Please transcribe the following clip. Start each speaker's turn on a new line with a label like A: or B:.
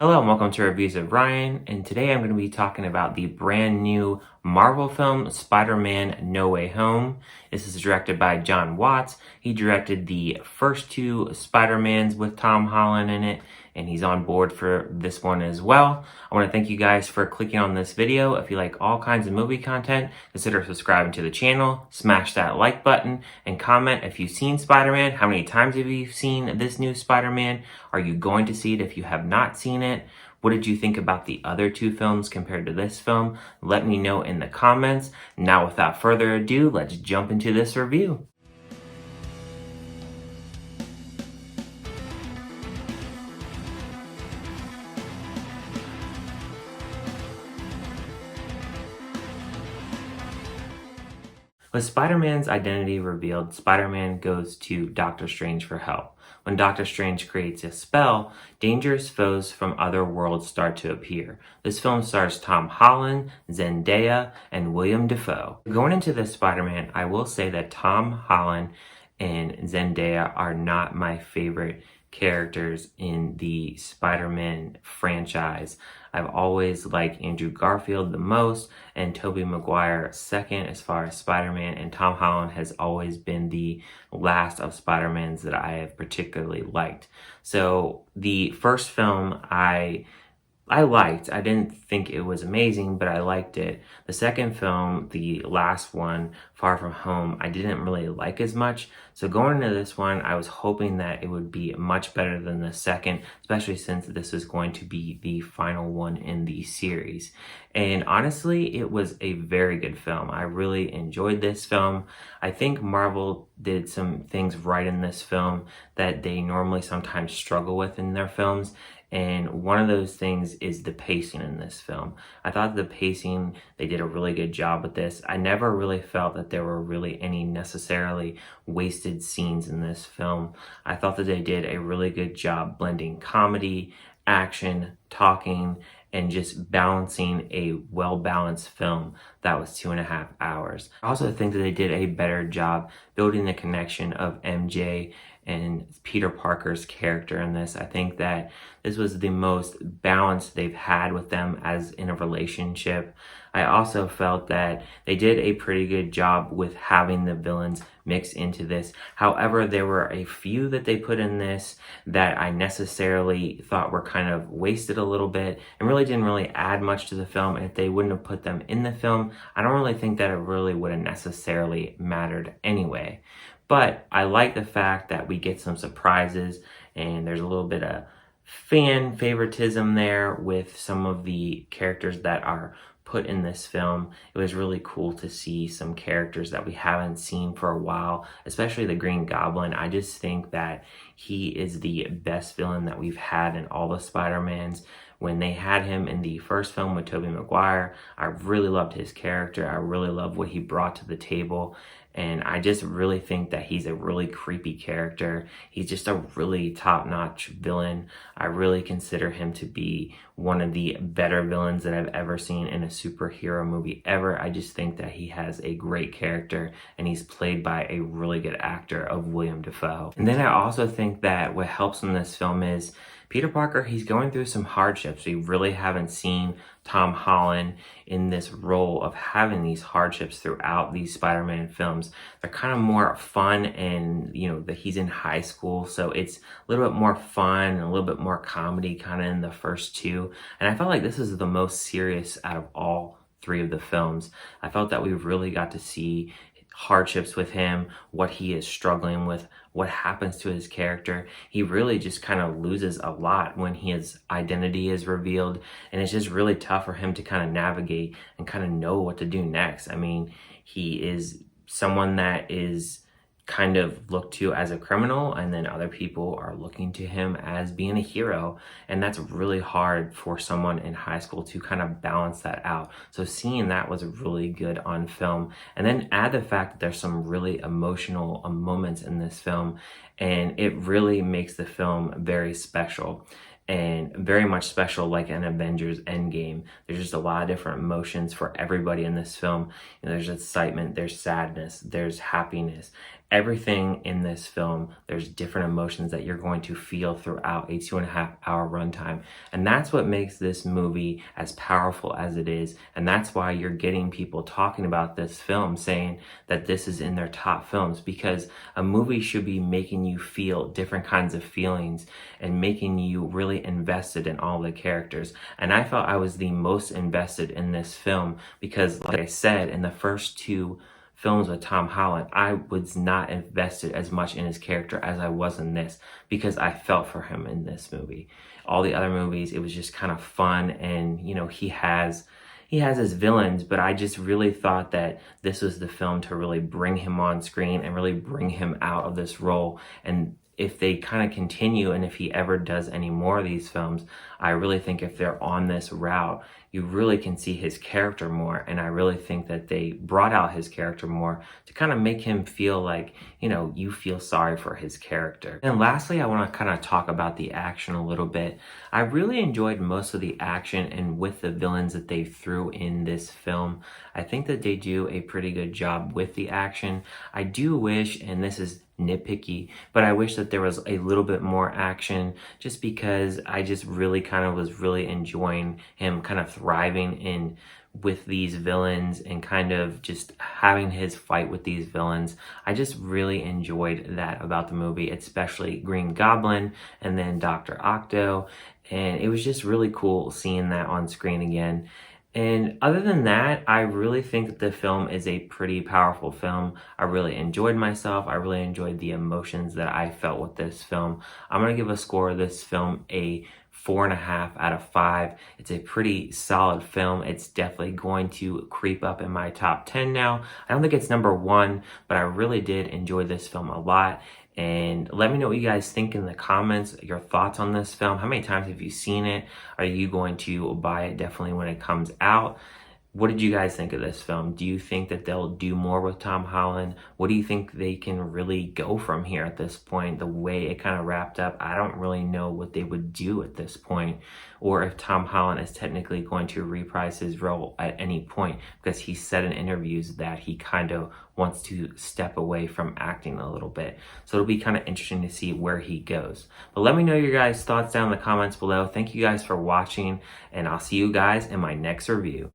A: Hello and welcome to Reviews of Ryan, and today I'm going to be talking about the brand new Marvel film Spider-Man No Way Home. This is directed by John Watts. He directed the first two Spider-Mans with Tom Holland in it, and he's on board for this one as well. I want to thank you guys for clicking on this video. If you like all kinds of movie content, consider subscribing to the channel, smash that like button, and comment if you've seen Spider-Man. How many times have you seen this new Spider-Man? Are you going to see it if you have not seen it? What did you think about the other two films compared to this film? Let me know in the comments. Now, without further ado, let's jump into this review. With Spider-Man's identity revealed, Spider-Man goes to Doctor Strange for help. When Doctor Strange creates a spell, dangerous foes from other worlds start to appear. This film stars Tom Holland, Zendaya, and William Dafoe. Going into this Spider-Man, I will say that Tom Holland and Zendaya are not my favorite characters in the Spider-Man franchise. I've always liked Andrew Garfield the most and Tobey Maguire second as far as Spider-Man, and Tom Holland has always been the last of Spider-Mans that I have particularly liked. So the first film I liked. I didn't think it was amazing, but I liked it. The second film, the last one, Far From Home, I didn't really like as much. So going into this one, I was hoping that it would be much better than the second, especially since this is going to be the final one in the series. And honestly, it was a very good film. I really enjoyed this film. I think Marvel did some things right in this film that they normally sometimes struggle with in their films. And one of those things is the pacing in this film. I thought the pacing, they did a really good job with this. I never really felt that there were really any necessarily wasted scenes in this film. I thought that they did a really good job blending comedy, action, talking, and just balancing a well-balanced film that was 2.5 hours. I also think that they did a better job building the connection of MJ and Peter Parker's character in this. I think that this was the most balanced they've had with them as in a relationship. I also felt that they did a pretty good job with having the villains mixed into this. However, there were a few that they put in this that I necessarily thought were kind of wasted a little bit and really didn't really add much to the film. And if they wouldn't have put them in the film, I don't really think that it really would have necessarily mattered anyway. But I like the fact that we get some surprises and there's a little bit of fan favoritism there with some of the characters that are put in this film. It was really cool to see some characters that we haven't seen for a while, especially the Green Goblin. I just think that he is the best villain that we've had in all the Spider-Mans. When they had him in the first film with Tobey Maguire, I really loved his character. I really loved what he brought to the table. And I just really think that he's a really creepy character. He's just a really top-notch villain. I really consider him to be one of the better villains that I've ever seen in a superhero movie ever. I just think that he has a great character and he's played by a really good actor of William Dafoe. And then I also think that what helps in this film is Peter Parker, he's going through some hardships. We really haven't seen Tom Holland in this role of having these hardships throughout these Spider-Man films. They're kind of more fun and, that he's in high school, so it's a little bit more fun and a little bit more comedy kind of in the first two. And I felt like this is the most serious out of all three of the films. I felt that we really got to see hardships with him, what he is struggling with, what happens to his character. He really just kind of loses a lot when his identity is revealed, and it's just really tough for him to kind of navigate and kind of know what to do next. I mean, he is someone that is kind of looked to as a criminal, and then other people are looking to him as being a hero, and that's really hard for someone in high school to kind of balance that out. So seeing that was really good on film, and then add the fact that there's some really emotional moments in this film, and it really makes the film very special. And very much special, like an Avengers Endgame. There's just a lot of different emotions for everybody in this film. There's excitement, there's sadness, there's happiness. everything in this film, there's different emotions that you're going to feel throughout a 2.5 hour runtime. And that's what makes this movie as powerful as it is. And that's why you're getting people talking about this film, saying that this is in their top films, because a movie should be making you feel different kinds of feelings and making you really invested in all the characters. And I felt I was the most invested in this film because, like I said, in the first two films with Tom Holland, I was not invested as much in his character as I was in this, because I felt for him in this movie. All the other movies, it was just kind of fun, and you know, he has his villains, but I just really thought that this was the film to really bring him on screen and really bring him out of this role. And if they kind of continue, and if he ever does any more of these films, I really think if they're on this route, you really can see his character more. And I really think that they brought out his character more to kind of make him feel like, you know, you feel sorry for his character. And lastly, I want to kind of talk about the action a little bit. I really enjoyed most of the action, and with the villains that they threw in this film, I think that they do a pretty good job with the action. I do wish, and this is nitpicky, but I wish that there was a little bit more action, just because I just really kind of was really enjoying him kind of thriving in with these villains and kind of just having his fight with these villains. I just really enjoyed that about the movie, especially Green Goblin and then Dr. Octo, and it was just really cool seeing that on screen again. And other than that, I really think that the film is a pretty powerful film. I really enjoyed myself. I really enjoyed the emotions that I felt with this film. I'm going to give a score of this film a 4.5 out of 5. It's a pretty solid film. It's definitely going to creep up in my top 10 now. I don't think it's number 1, but I really did enjoy this film a lot. And let me know what you guys think in the comments, your thoughts on this film. How many times have you seen it? Are you going to buy it definitely when it comes out? What did you guys think of this film? Do you think that they'll do more with Tom Holland? What do you think they can really go from here at this point? The way it kind of wrapped up, I don't really know what they would do at this point, or if Tom Holland is technically going to reprise his role at any point, because he said in interviews that he kind of wants to step away from acting a little bit. So it'll be kind of interesting to see where he goes. But let me know your guys' thoughts down in the comments below. Thank you guys for watching, and I'll see you guys in my next review.